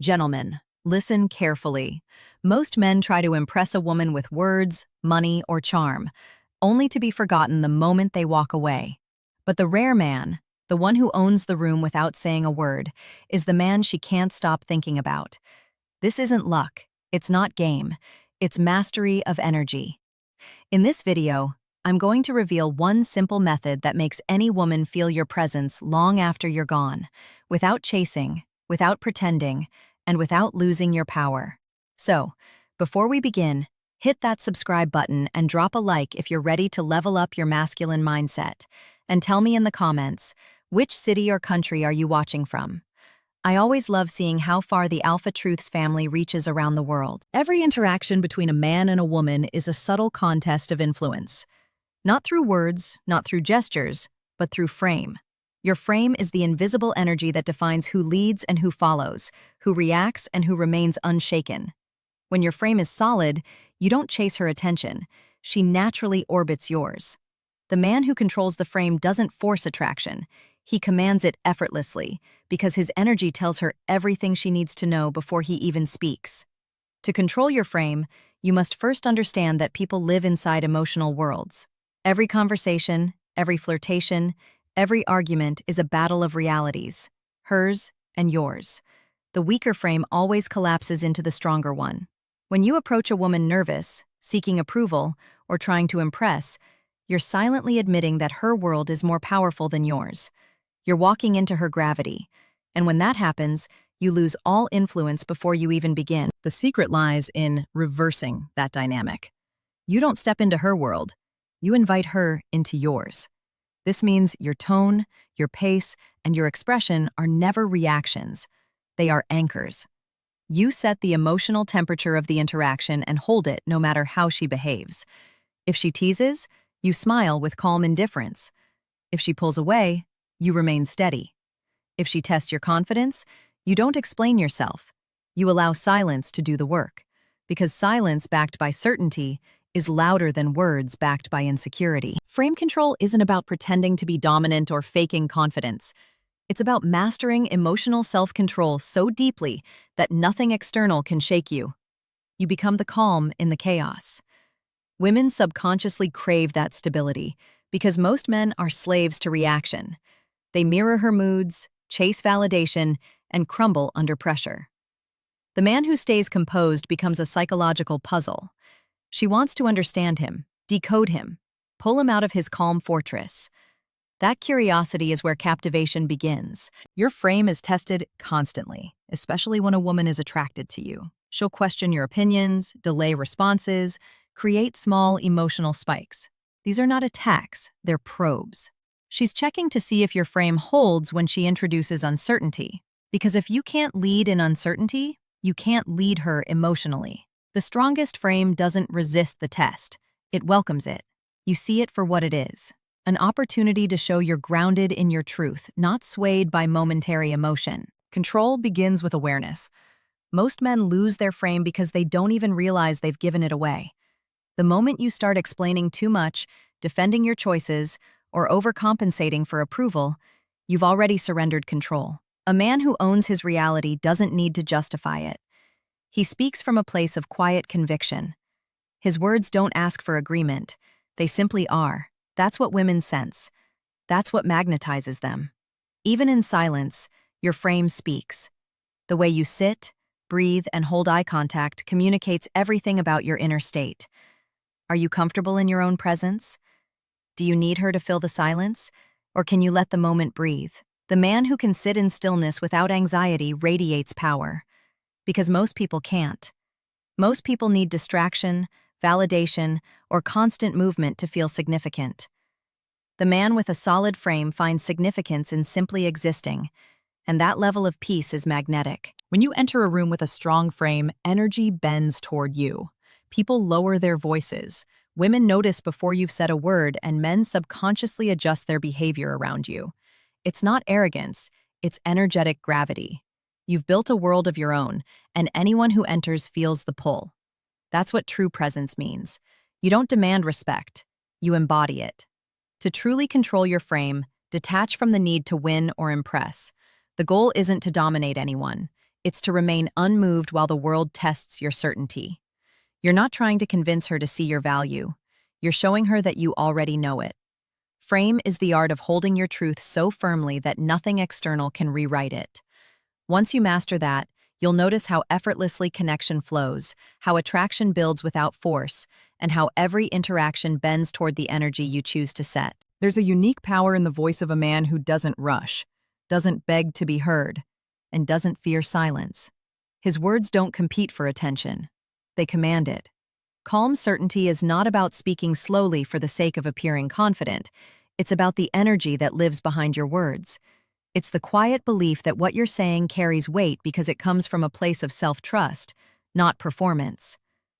Gentlemen, listen carefully. Most men try to impress a woman with words, money, or charm, only to be forgotten the moment they walk away. But the rare man, the one who owns the room without saying a word, is the man she can't stop thinking about. This isn't luck, it's not game, it's mastery of energy. In this video, I'm going to reveal one simple method that makes any woman feel your presence long after you're gone, without chasing, without pretending, and without losing your power. So, before we begin, hit that subscribe button and drop a like if you're ready to level up your masculine mindset. And tell me in the comments, which city or country are you watching from? I always love seeing how far the Alpha Truths family reaches around the world. Every interaction between a man and a woman is a subtle contest of influence. Not through words, not through gestures, but through frame. Your frame is the invisible energy that defines who leads and who follows, who reacts and who remains unshaken. When your frame is solid, you don't chase her attention. She naturally orbits yours. The man who controls the frame doesn't force attraction. He commands it effortlessly, because his energy tells her everything she needs to know before he even speaks. To control your frame, you must first understand that people live inside emotional worlds. Every conversation, every flirtation, every argument is a battle of realities, hers and yours. The weaker frame always collapses into the stronger one. When you approach a woman nervous, seeking approval, or trying to impress, you're silently admitting that her world is more powerful than yours. You're walking into her gravity, and when that happens, you lose all influence before you even begin. The secret lies in reversing that dynamic. You don't step into her world, you invite her into yours. This means your tone, your pace, and your expression are never reactions. They are anchors. You set the emotional temperature of the interaction and hold it no matter how she behaves. If she teases, you smile with calm indifference. If she pulls away, you remain steady. If she tests your confidence, you don't explain yourself. You allow silence to do the work. Because silence backed by certainty is louder than words backed by insecurity. Frame control isn't about pretending to be dominant or faking confidence. It's about mastering emotional self-control so deeply that nothing external can shake you. You become the calm in the chaos. Women subconsciously crave that stability because most men are slaves to reaction. They mirror her moods, chase validation, and crumble under pressure. The man who stays composed becomes a psychological puzzle. She wants to understand him, decode him, pull him out of his calm fortress. That curiosity is where captivation begins. Your frame is tested constantly, especially when a woman is attracted to you. She'll question your opinions, delay responses, create small emotional spikes. These are not attacks, they're probes. She's checking to see if your frame holds when she introduces uncertainty. Because if you can't lead in uncertainty, you can't lead her emotionally. The strongest frame doesn't resist the test. It welcomes it. You see it for what it is. An opportunity to show you're grounded in your truth, not swayed by momentary emotion. Control begins with awareness. Most men lose their frame because they don't even realize they've given it away. The moment you start explaining too much, defending your choices, or overcompensating for approval, you've already surrendered control. A man who owns his reality doesn't need to justify it. He speaks from a place of quiet conviction. His words don't ask for agreement. They simply are. That's what women sense. That's what magnetizes them. Even in silence, your frame speaks. The way you sit, breathe, and hold eye contact communicates everything about your inner state. Are you comfortable in your own presence? Do you need her to fill the silence? Or can you let the moment breathe? The man who can sit in stillness without anxiety radiates power. Because most people can't. Most people need distraction, validation, or constant movement to feel significant. The man with a solid frame finds significance in simply existing, and that level of peace is magnetic. When you enter a room with a strong frame, energy bends toward you. People lower their voices. Women notice before you've said a word, and men subconsciously adjust their behavior around you. It's not arrogance, it's energetic gravity. You've built a world of your own, and anyone who enters feels the pull. That's what true presence means. You don't demand respect, you embody it. To truly control your frame, detach from the need to win or impress. The goal isn't to dominate anyone. It's to remain unmoved while the world tests your certainty. You're not trying to convince her to see your value. You're showing her that you already know it. Frame is the art of holding your truth so firmly that nothing external can rewrite it. Once you master that, you'll notice how effortlessly connection flows, how attraction builds without force, and how every interaction bends toward the energy you choose to set. There's a unique power in the voice of a man who doesn't rush, doesn't beg to be heard, and doesn't fear silence. His words don't compete for attention. They command it. Calm certainty is not about speaking slowly for the sake of appearing confident. It's about the energy that lives behind your words. It's the quiet belief that what you're saying carries weight because it comes from a place of self-trust, not performance.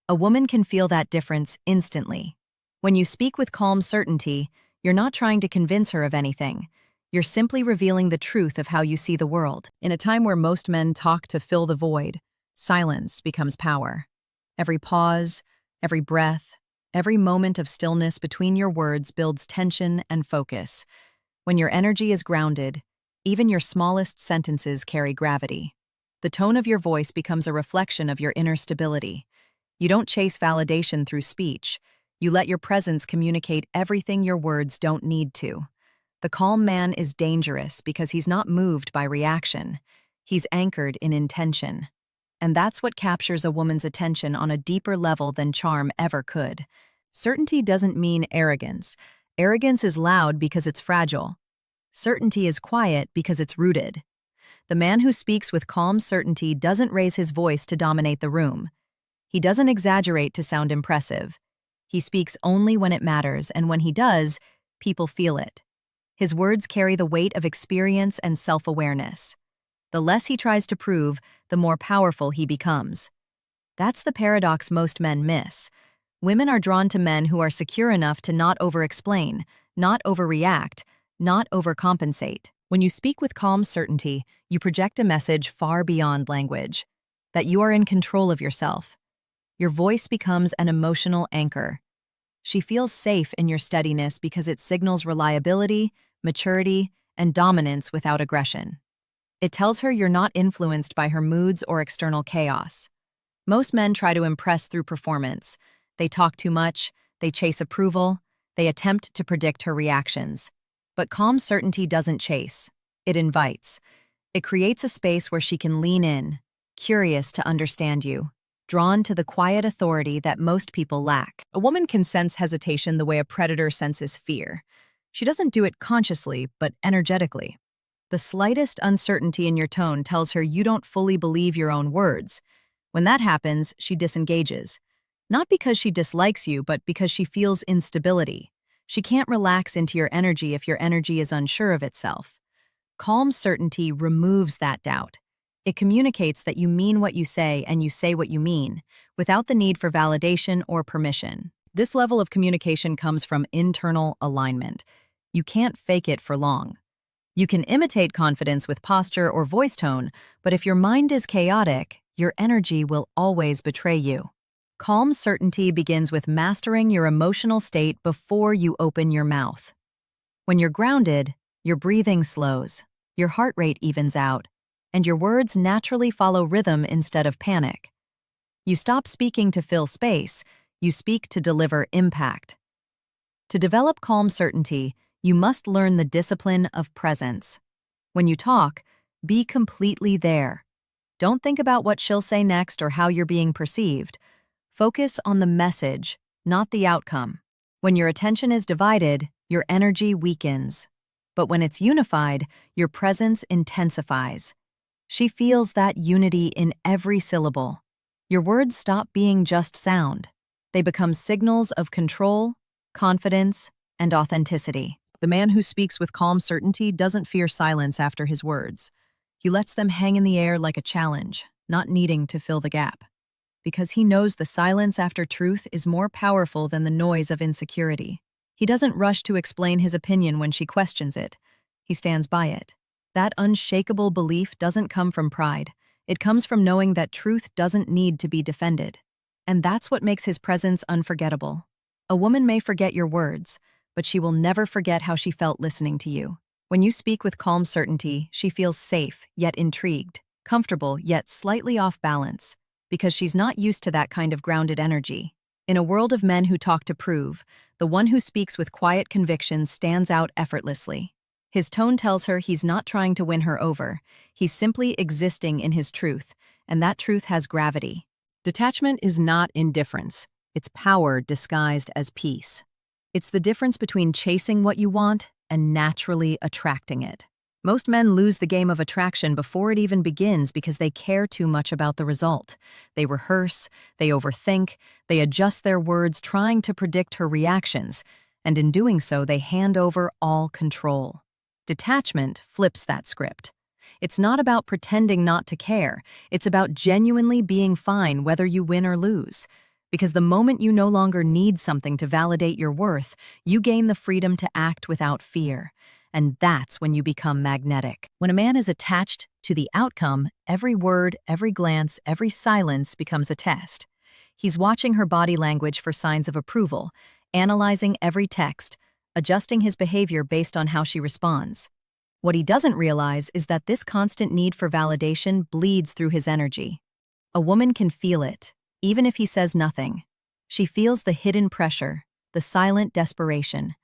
A woman can feel that difference instantly. When you speak with calm certainty, you're not trying to convince her of anything. You're simply revealing the truth of how you see the world. In a time where most men talk to fill the void, silence becomes power. Every pause, every breath, every moment of stillness between your words builds tension and focus. When your energy is grounded, even your smallest sentences carry gravity. The tone of your voice becomes a reflection of your inner stability. You don't chase validation through speech. You let your presence communicate everything your words don't need to. The calm man is dangerous because he's not moved by reaction. He's anchored in intention. And that's what captures a woman's attention on a deeper level than charm ever could. Certainty doesn't mean arrogance. Arrogance is loud because it's fragile. Certainty is quiet because it's rooted. The man who speaks with calm certainty doesn't raise his voice to dominate the room. He doesn't exaggerate to sound impressive. He speaks only when it matters, and when he does, people feel it. His words carry the weight of experience and self-awareness. The less he tries to prove, the more powerful he becomes. That's the paradox most men miss. Women are drawn to men who are secure enough to not over-explain, not overreact, not overcompensate. When you speak with calm certainty, you project a message far beyond language, that you are in control of yourself. Your voice becomes an emotional anchor. She feels safe in your steadiness because it signals reliability, maturity, and dominance without aggression. It tells her you're not influenced by her moods or external chaos. Most men try to impress through performance. They talk too much, they chase approval, they attempt to predict her reactions. But calm certainty doesn't chase. It invites. It creates a space where she can lean in, curious to understand you, drawn to the quiet authority that most people lack. A woman can sense hesitation the way a predator senses fear. She doesn't do it consciously, but energetically. The slightest uncertainty in your tone tells her you don't fully believe your own words. When that happens, she disengages. Not because she dislikes you, but because she feels instability. She can't relax into your energy if your energy is unsure of itself. Calm certainty removes that doubt. It communicates that you mean what you say and you say what you mean, without the need for validation or permission. This level of communication comes from internal alignment. You can't fake it for long. You can imitate confidence with posture or voice tone, but if your mind is chaotic, your energy will always betray you. Calm certainty begins with mastering your emotional state before you open your mouth. When you're grounded, your breathing slows, your heart rate evens out, and your words naturally follow rhythm instead of panic. You stop speaking to fill space, you speak to deliver impact. To develop calm certainty, you must learn the discipline of presence. When you talk, be completely there. Don't think about what she'll say next or how you're being perceived. Focus on the message, not the outcome. When your attention is divided, your energy weakens. But when it's unified, your presence intensifies. She feels that unity in every syllable. Your words stop being just sound. They become signals of control, confidence, and authenticity. The man who speaks with calm certainty doesn't fear silence after his words. He lets them hang in the air like a challenge, not needing to fill the gap. Because he knows the silence after truth is more powerful than the noise of insecurity. He doesn't rush to explain his opinion when she questions it. He stands by it. That unshakable belief doesn't come from pride. It comes from knowing that truth doesn't need to be defended. And that's what makes his presence unforgettable. A woman may forget your words, but she will never forget how she felt listening to you. When you speak with calm certainty, she feels safe, yet intrigued. comfortable yet slightly off balance, because she's not used to that kind of grounded energy. In a world of men who talk to prove, the one who speaks with quiet conviction stands out effortlessly. His tone tells her he's not trying to win her over, he's simply existing in his truth, and that truth has gravity. Detachment is not indifference, it's power disguised as peace. It's the difference between chasing what you want and naturally attracting it. Most men lose the game of attraction before it even begins because they care too much about the result. They rehearse, they overthink, they adjust their words trying to predict her reactions, and in doing so they hand over all control. Detachment flips that script. It's not about pretending not to care, it's about genuinely being fine whether you win or lose. Because the moment you no longer need something to validate your worth, you gain the freedom to act without fear. And that's when you become magnetic. When a man is attached to the outcome, every word, every glance, every silence becomes a test. He's watching her body language for signs of approval, analyzing every text, adjusting his behavior based on how she responds. What he doesn't realize is that this constant need for validation bleeds through his energy. A woman can feel it, even if he says nothing. She feels the hidden pressure, the silent desperation,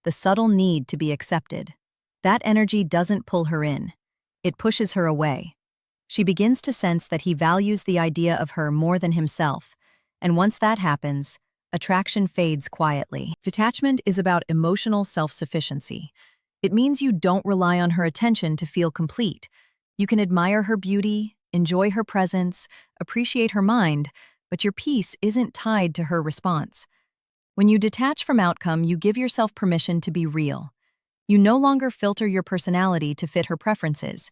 the subtle need to be accepted. That energy doesn't pull her in. It pushes her away. She begins to sense that he values the idea of her more than himself, and once that happens, attraction fades quietly. Detachment is about emotional self-sufficiency. It means you don't rely on her attention to feel complete. You can admire her beauty, enjoy her presence, appreciate her mind, but your peace isn't tied to her response. When you detach from outcome, you give yourself permission to be real. You no longer filter your personality to fit her preferences.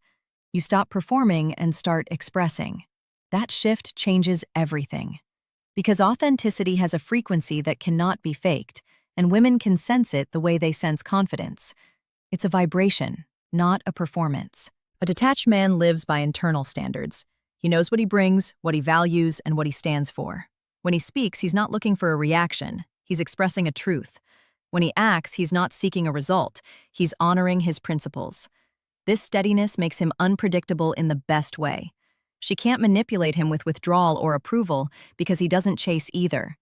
You stop performing and start expressing. That shift changes everything. Because authenticity has a frequency that cannot be faked, and women can sense it the way they sense confidence. It's a vibration, not a performance. A detached man lives by internal standards. He knows what he brings, what he values, and what he stands for. When he speaks, he's not looking for a reaction. He's expressing a truth. When he acts, he's not seeking a result. He's honoring his principles. This steadiness makes him unpredictable in the best way. She can't manipulate him with withdrawal or approval because he doesn't chase either.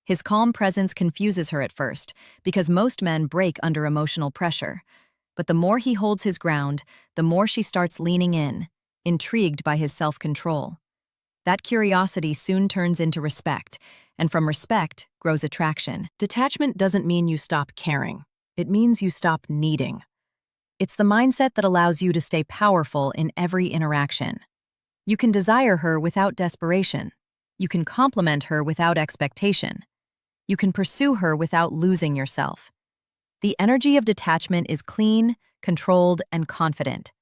His calm presence confuses her at first because most men break under emotional pressure. But the more he holds his ground, the more she starts leaning in, intrigued by his self-control. That curiosity soon turns into respect, and from respect grows attraction. Detachment doesn't mean you stop caring. It means you stop needing. It's the mindset that allows you to stay powerful in every interaction. You can desire her without desperation. You can compliment her without expectation. You can pursue her without losing yourself. The energy of detachment is clean, controlled, and confident.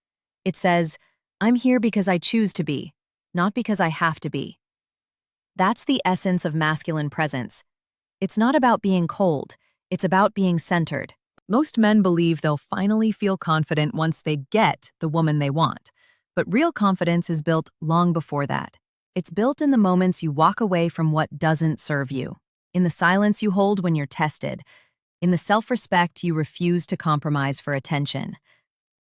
It says, "I'm here because I choose to be, not because I have to be." That's the essence of masculine presence. It's not about being cold, it's about being centered. Most men believe they'll finally feel confident once they get the woman they want. But real confidence is built long before that. It's built in the moments you walk away from what doesn't serve you, in the silence you hold when you're tested, in the self-respect you refuse to compromise for attention.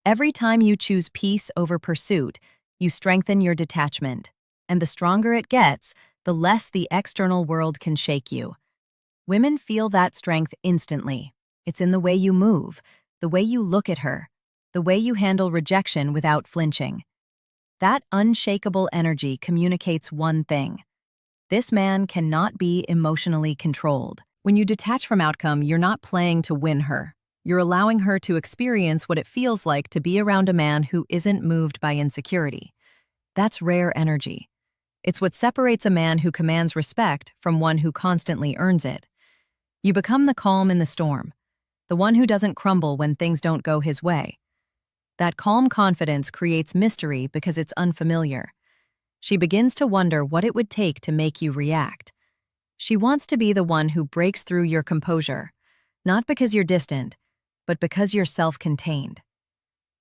Every time you choose peace over pursuit, you strengthen your detachment. And the stronger it gets, the less the external world can shake you. Women feel that strength instantly. It's in the way you move, the way you look at her, the way you handle rejection without flinching. That unshakable energy communicates one thing: this man cannot be emotionally controlled. When you detach from outcome, you're not playing to win her. You're allowing her to experience what it feels like to be around a man who isn't moved by insecurity. That's rare energy. It's what separates a man who commands respect from one who constantly earns it. You become the calm in the storm, the one who doesn't crumble when things don't go his way. That calm confidence creates mystery because it's unfamiliar. She begins to wonder what it would take to make you react. She wants to be the one who breaks through your composure, not because you're distant, but because you're self-contained.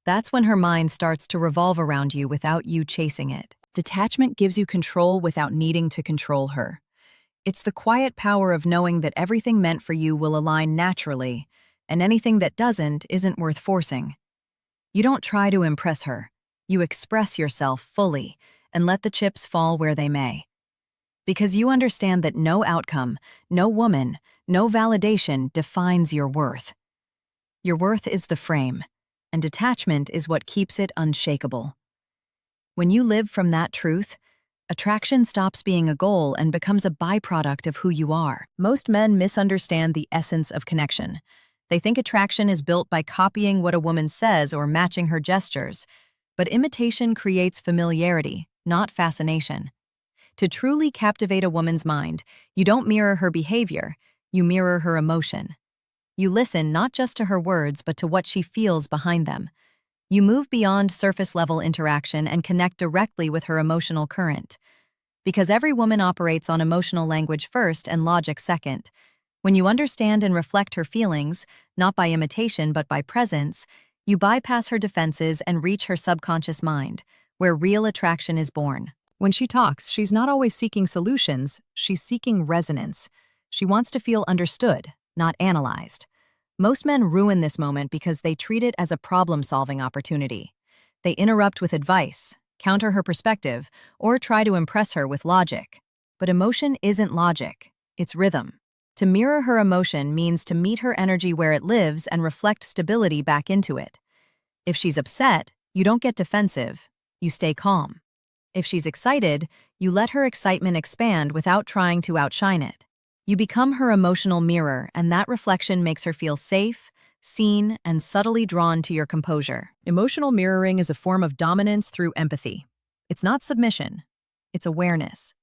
That's when her mind starts to revolve around you without you chasing it. Detachment gives you control without needing to control her. It's the quiet power of knowing that everything meant for you will align naturally, and anything that doesn't isn't worth forcing. You don't try to impress her. You express yourself fully and let the chips fall where they may. Because you understand that no outcome, no woman, no validation defines your worth. Your worth is the frame, and detachment is what keeps it unshakable. When you live from that truth, attraction stops being a goal and becomes a byproduct of who you are. Most men misunderstand the essence of connection. They think attraction is built by copying what a woman says or matching her gestures. But imitation creates familiarity, not fascination. To truly captivate a woman's mind, you don't mirror her behavior, you mirror her emotion. You listen not just to her words but to what she feels behind them. You move beyond surface-level interaction and connect directly with her emotional current. Because every woman operates on emotional language first and logic second. When you understand and reflect her feelings, not by imitation but by presence, you bypass her defenses and reach her subconscious mind, where real attraction is born. When she talks, she's not always seeking solutions, she's seeking resonance. She wants to feel understood, not analyzed. Most men ruin this moment because they treat it as a problem-solving opportunity. They interrupt with advice, counter her perspective, or try to impress her with logic. But emotion isn't logic, it's rhythm. To mirror her emotion means to meet her energy where it lives and reflect stability back into it. If she's upset, you don't get defensive, you stay calm. If she's excited, you let her excitement expand without trying to outshine it. You become her emotional mirror, and that reflection makes her feel safe, seen, and subtly drawn to your composure. Emotional mirroring is a form of dominance through empathy. It's not submission, it's awareness.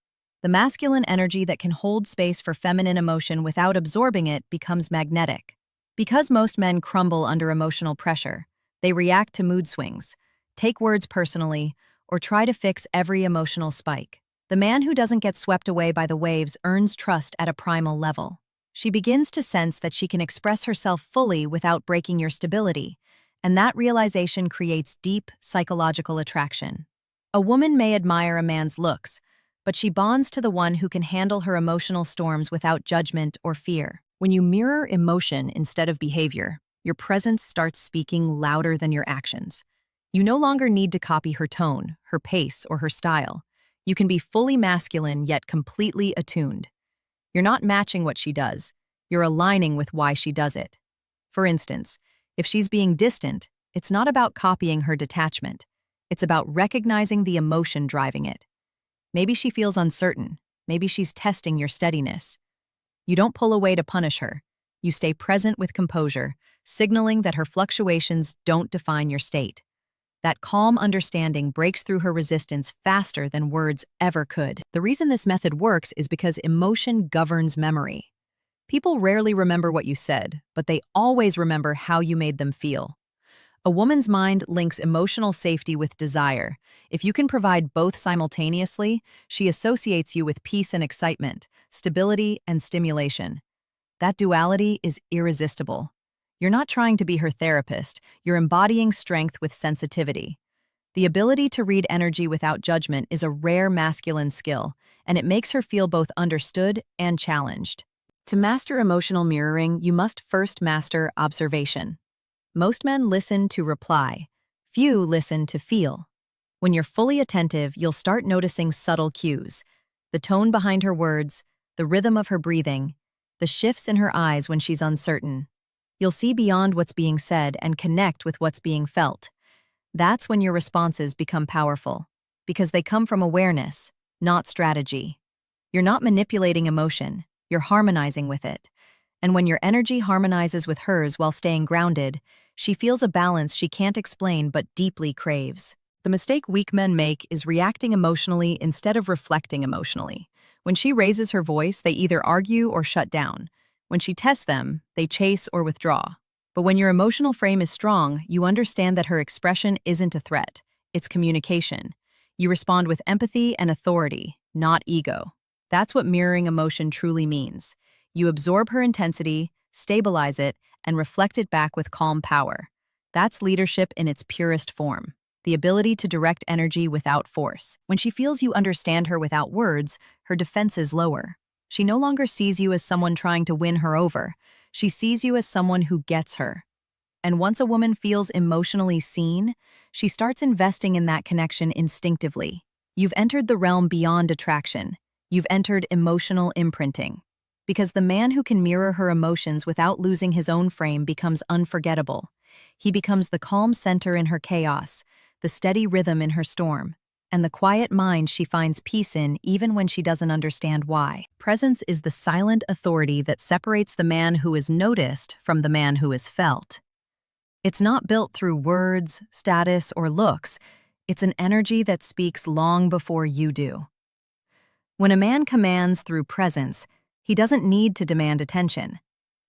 The masculine energy that can hold space for feminine emotion without absorbing it becomes magnetic. Because most men crumble under emotional pressure, they react to mood swings, take words personally, or try to fix every emotional spike. The man who doesn't get swept away by the waves earns trust at a primal level. She begins to sense that she can express herself fully without breaking your stability, and that realization creates deep psychological attraction. A woman may admire a man's looks, but she bonds to the one who can handle her emotional storms without judgment or fear. When you mirror emotion instead of behavior, your presence starts speaking louder than your actions. You no longer need to copy her tone, her pace, or her style. You can be fully masculine yet completely attuned. You're not matching what she does, you're aligning with why she does it. For instance, if she's being distant, it's not about copying her detachment. It's about recognizing the emotion driving it. Maybe she feels uncertain. Maybe she's testing your steadiness. You don't pull away to punish her. You stay present with composure, signaling that her fluctuations don't define your state. That calm understanding breaks through her resistance faster than words ever could. The reason this method works is because emotion governs memory. People rarely remember what you said, but they always remember how you made them feel. A woman's mind links emotional safety with desire. If you can provide both simultaneously, she associates you with peace and excitement, stability and stimulation. That duality is irresistible. You're not trying to be her therapist, you're embodying strength with sensitivity. The ability to read energy without judgment is a rare masculine skill, and it makes her feel both understood and challenged. To master emotional mirroring, you must first master observation. Most men listen to reply. Few listen to feel. When you're fully attentive, you'll start noticing subtle cues. The tone behind her words, the rhythm of her breathing, the shifts in her eyes when she's uncertain. You'll see beyond what's being said and connect with what's being felt. That's when your responses become powerful, because they come from awareness, not strategy. You're not manipulating emotion, you're harmonizing with it. And when your energy harmonizes with hers while staying grounded, she feels a balance she can't explain but deeply craves. The mistake weak men make is reacting emotionally instead of reflecting emotionally. When she raises her voice, they either argue or shut down. When she tests them, they chase or withdraw. But when your emotional frame is strong, you understand that her expression isn't a threat, it's communication. You respond with empathy and authority, not ego. That's what mirroring emotion truly means. You absorb her intensity, stabilize it, and reflect it back with calm power. That's leadership in its purest form. The ability to direct energy without force. When she feels you understand her without words, her defenses lower. She no longer sees you as someone trying to win her over. She sees you as someone who gets her. And once a woman feels emotionally seen, she starts investing in that connection instinctively. You've entered the realm beyond attraction. You've entered emotional imprinting. Because the man who can mirror her emotions without losing his own frame becomes unforgettable. He becomes the calm center in her chaos, the steady rhythm in her storm, and the quiet mind she finds peace in even when she doesn't understand why. Presence is the silent authority that separates the man who is noticed from the man who is felt. It's not built through words, status, or looks. It's an energy that speaks long before you do. When a man commands through presence, he doesn't need to demand attention.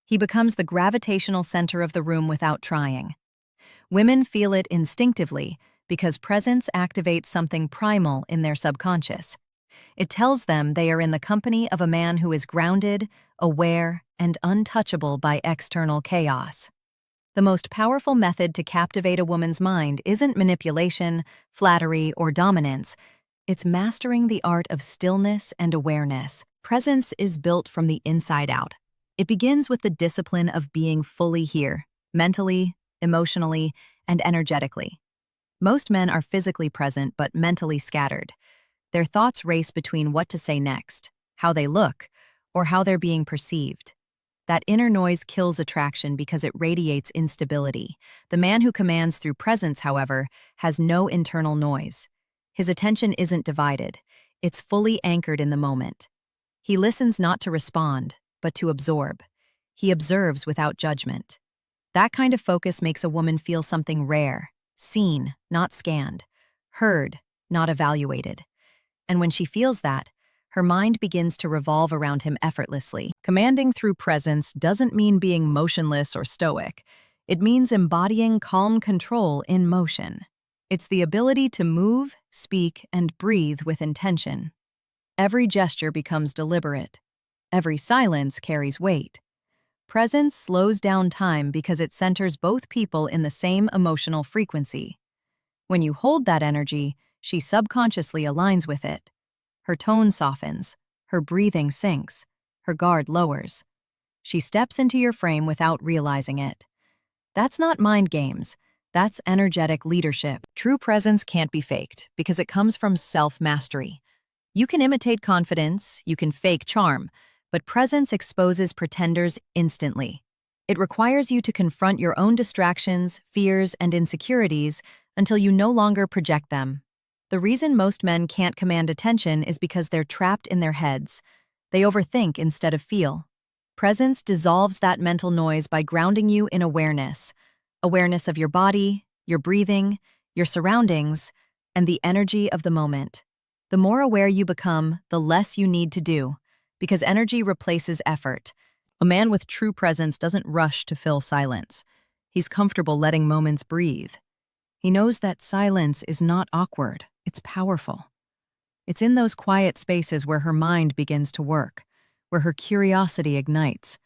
He becomes the gravitational center of the room without trying. Women feel it instinctively because presence activates something primal in their subconscious. It tells them they are in the company of a man who is grounded, aware, and untouchable by external chaos. The most powerful method to captivate a woman's mind isn't manipulation, flattery, or dominance. It's mastering the art of stillness and awareness. Presence is built from the inside out. It begins with the discipline of being fully here, mentally, emotionally, and energetically. Most men are physically present but mentally scattered. Their thoughts race between what to say next, how they look, or how they're being perceived. That inner noise kills attraction because it radiates instability. The man who commands through presence, however, has no internal noise. His attention isn't divided. It's fully anchored in the moment. He listens not to respond, but to absorb. He observes without judgment. That kind of focus makes a woman feel something rare, seen, not scanned, heard, not evaluated. And when she feels that, her mind begins to revolve around him effortlessly. Commanding through presence doesn't mean being motionless or stoic. It means embodying calm control in motion. It's the ability to move, speak, and breathe with intention. Every gesture becomes deliberate. Every silence carries weight. Presence slows down time because it centers both people in the same emotional frequency. When you hold that energy, she subconsciously aligns with it. Her tone softens, her breathing sinks, her guard lowers. She steps into your frame without realizing it. That's not mind games. That's energetic leadership. True presence can't be faked because it comes from self-mastery. You can imitate confidence, you can fake charm, but presence exposes pretenders instantly. It requires you to confront your own distractions, fears, and insecurities until you no longer project them. The reason most men can't command attention is because they're trapped in their heads. They overthink instead of feel. Presence dissolves that mental noise by grounding you in awareness. Awareness of your body, your breathing, your surroundings, and the energy of the moment. The more aware you become, the less you need to do, because energy replaces effort. A man with true presence doesn't rush to fill silence. He's comfortable letting moments breathe. He knows that silence is not awkward, it's powerful. It's in those quiet spaces where her mind begins to work, where her curiosity ignites,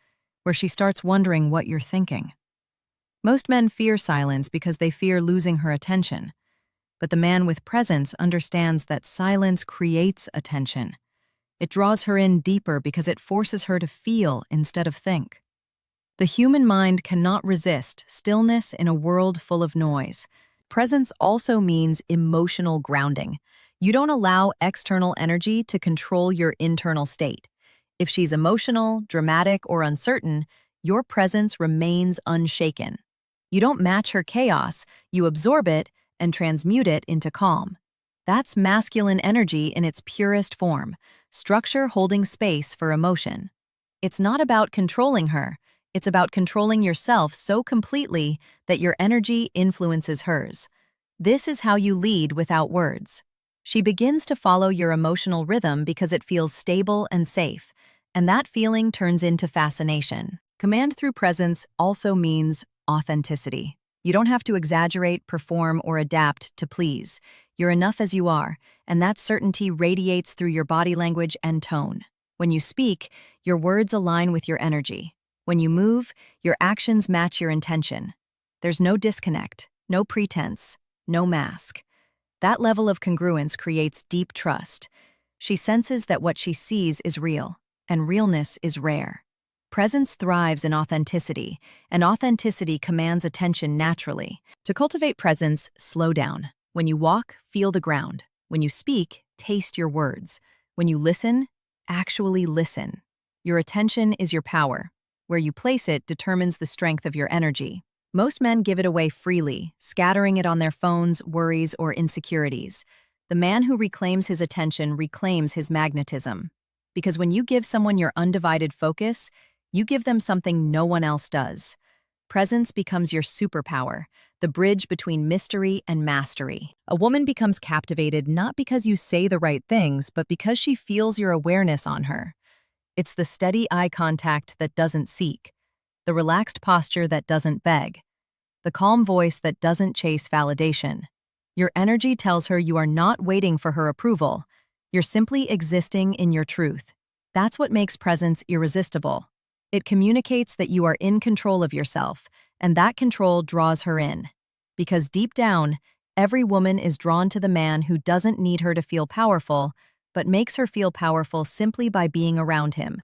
where she starts wondering what you're thinking. Most men fear silence because they fear losing her attention. But the man with presence understands that silence creates attention. It draws her in deeper because it forces her to feel instead of think. The human mind cannot resist stillness in a world full of noise. Presence also means emotional grounding. You don't allow external energy to control your internal state. If she's emotional, dramatic, or uncertain, your presence remains unshaken. You don't match her chaos, you absorb it and transmute it into calm. That's masculine energy in its purest form, structure holding space for emotion. It's not about controlling her, it's about controlling yourself so completely that your energy influences hers. This is how you lead without words. She begins to follow your emotional rhythm because it feels stable and safe, and that feeling turns into fascination. Command through presence also means authenticity. You don't have to exaggerate, perform, or adapt to please. You're enough as you are, and that certainty radiates through your body language and tone. When you speak, your words align with your energy. When you move, your actions match your intention. There's no disconnect, no pretense, no mask. That level of congruence creates deep trust. She senses that what she sees is real, and realness is rare. Presence thrives in authenticity, and authenticity commands attention naturally. To cultivate presence, slow down. When you walk, feel the ground. When you speak, taste your words. When you listen, actually listen. Your attention is your power. Where you place it determines the strength of your energy. Most men give it away freely, scattering it on their phones, worries, or insecurities. The man who reclaims his attention reclaims his magnetism. Because when you give someone your undivided focus, you give them something no one else does. Presence becomes your superpower, the bridge between mystery and mastery. A woman becomes captivated not because you say the right things, but because she feels your awareness on her. It's the steady eye contact that doesn't seek, the relaxed posture that doesn't beg, the calm voice that doesn't chase validation. Your energy tells her you are not waiting for her approval. You're simply existing in your truth. That's what makes presence irresistible. It communicates that you are in control of yourself, and that control draws her in. Because deep down, every woman is drawn to the man who doesn't need her to feel powerful, but makes her feel powerful simply by being around him.